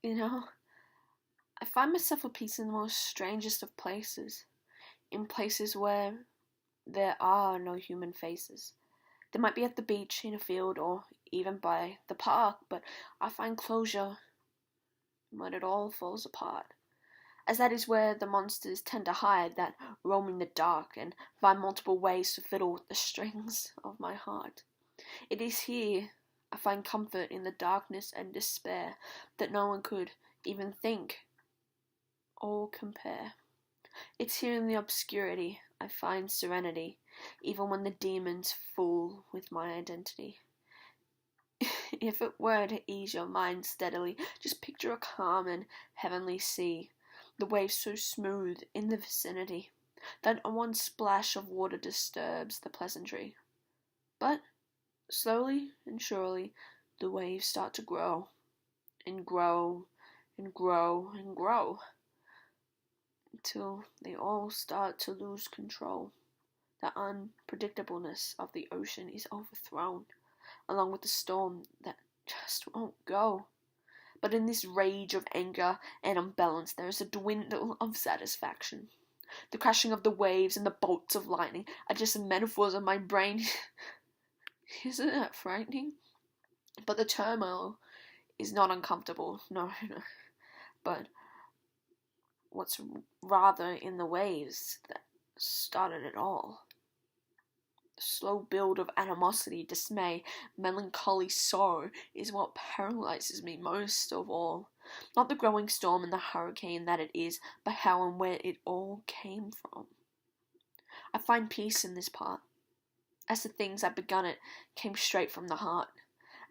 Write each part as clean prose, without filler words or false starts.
You know, I find myself at peace in the most strangest of places, in places where there are no human faces. They might be at the beach, in a field, or even by the park, but I find closure when it all falls apart. As that is where the monsters tend to hide, that roam in the dark and find multiple ways to fiddle with the strings of my heart. It is here I find comfort in the darkness and despair that no one could even think or compare. It's here in the obscurity I find serenity, even when the demons fool with my identity. If it were to ease your mind steadily, just picture a calm and heavenly sea, the waves so smooth in the vicinity that one splash of water disturbs the pleasantry. But slowly and surely, the waves start to grow and grow and grow and grow until they all start to lose control. The unpredictableness of the ocean is overthrown, along with the storm that just won't go. But in this rage of anger and unbalance, there is a dwindle of satisfaction. The crashing of the waves and the bolts of lightning are just metaphors of my brain. Isn't that frightening? But the turmoil is not uncomfortable, no. But what's rather in the waves that started it all. The slow build of animosity, dismay, melancholy sorrow is what paralyzes me most of all. Not the growing storm and the hurricane that it is, but how and where it all came from. I find peace in this part, as the things that begun it came straight from the heart.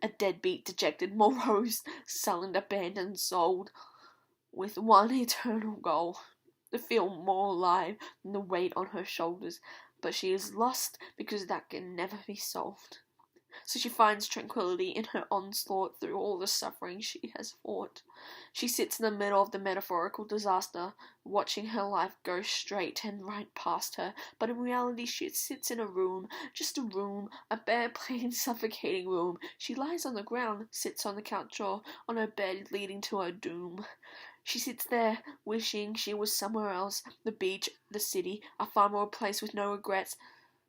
A deadbeat, dejected, morose, sullen, abandoned soul, with one eternal goal, to feel more alive than the weight on her shoulders, but she is lost because that can never be solved. So she finds tranquility in her onslaught through all the suffering she has fought. She sits in the middle of the metaphorical disaster, watching her life go straight and right past her, but in reality she sits in a room, just a room, a bare, plain, suffocating room. She lies on the ground, sits on the couch or on her bed leading to her doom. She sits there, wishing she was somewhere else, the beach, the city, a far more place with no regrets.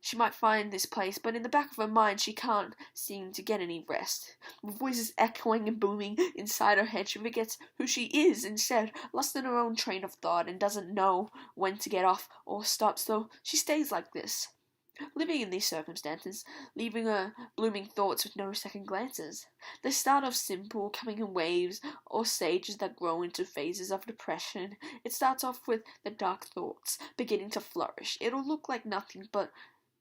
She might find this place, but in the back of her mind she can't seem to get any rest. With voices echoing and booming inside her head, she forgets who she is instead, lost in her own train of thought, and doesn't know when to get off or stop, so she stays like this, living in these circumstances, leaving her blooming thoughts with no second glances. They start off simple, coming in waves or stages that grow into phases of depression. It starts off with the dark thoughts beginning to flourish. It'll look like nothing, but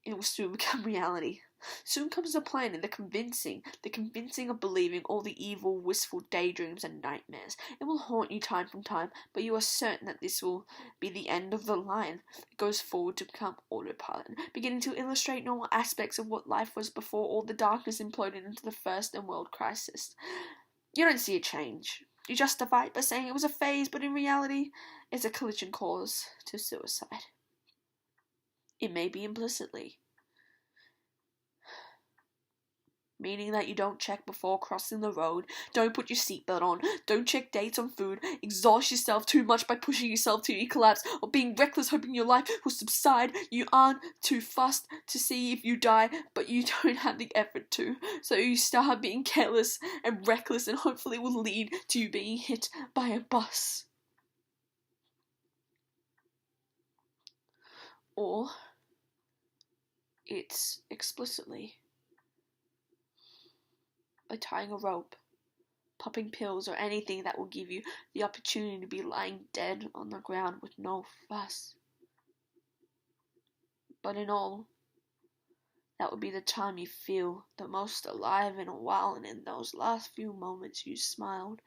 it will soon become reality. Soon comes the planning, the convincing of believing all the evil, wistful daydreams and nightmares. It will haunt you time from time, but you are certain that this will be the end of the line. It goes forward to become autopilot, beginning to illustrate normal aspects of what life was before all the darkness imploded into the First and World Crisis. You don't see a change. You justify it by saying it was a phase, but in reality, it's a collision cause to suicide. It may be implicitly, meaning that you don't check before crossing the road, don't put your seatbelt on, don't check dates on food, exhaust yourself too much by pushing yourself to your collapse, or being reckless hoping your life will subside. You aren't too fussed to see if you die, but you don't have the effort to, so you start being careless and reckless, and hopefully will lead to you being hit by a bus. Or it's explicitly by tying a rope, popping pills, or anything that will give you the opportunity to be lying dead on the ground with no fuss. But in all, that would be the time you feel the most alive in a while, and in those last few moments you smiled.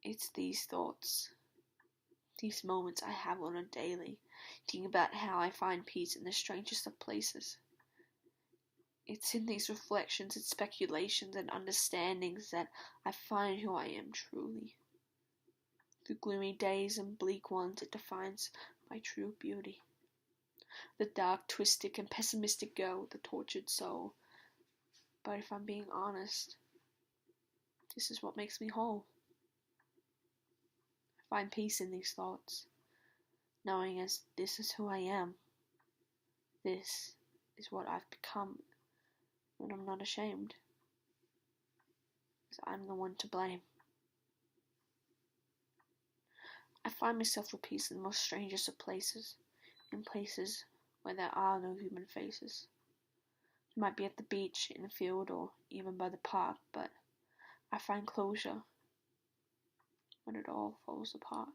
It's these thoughts, these moments I have on a daily, thinking about how I find peace in the strangest of places. It's in these reflections and speculations and understandings that I find who I am truly. Through gloomy days and bleak ones, it defines my true beauty. The dark, twisted, and pessimistic girl with the tortured soul. But if I'm being honest, This is what makes me whole. I find peace in these thoughts, knowing as this is who I am. This is what I've become, and I'm not ashamed, because I'm the one to blame. I find myself at peace in the most strangest of places, in places where there are no human faces. It might be at the beach, in a field, or even by the park, but I find closure when it all falls apart.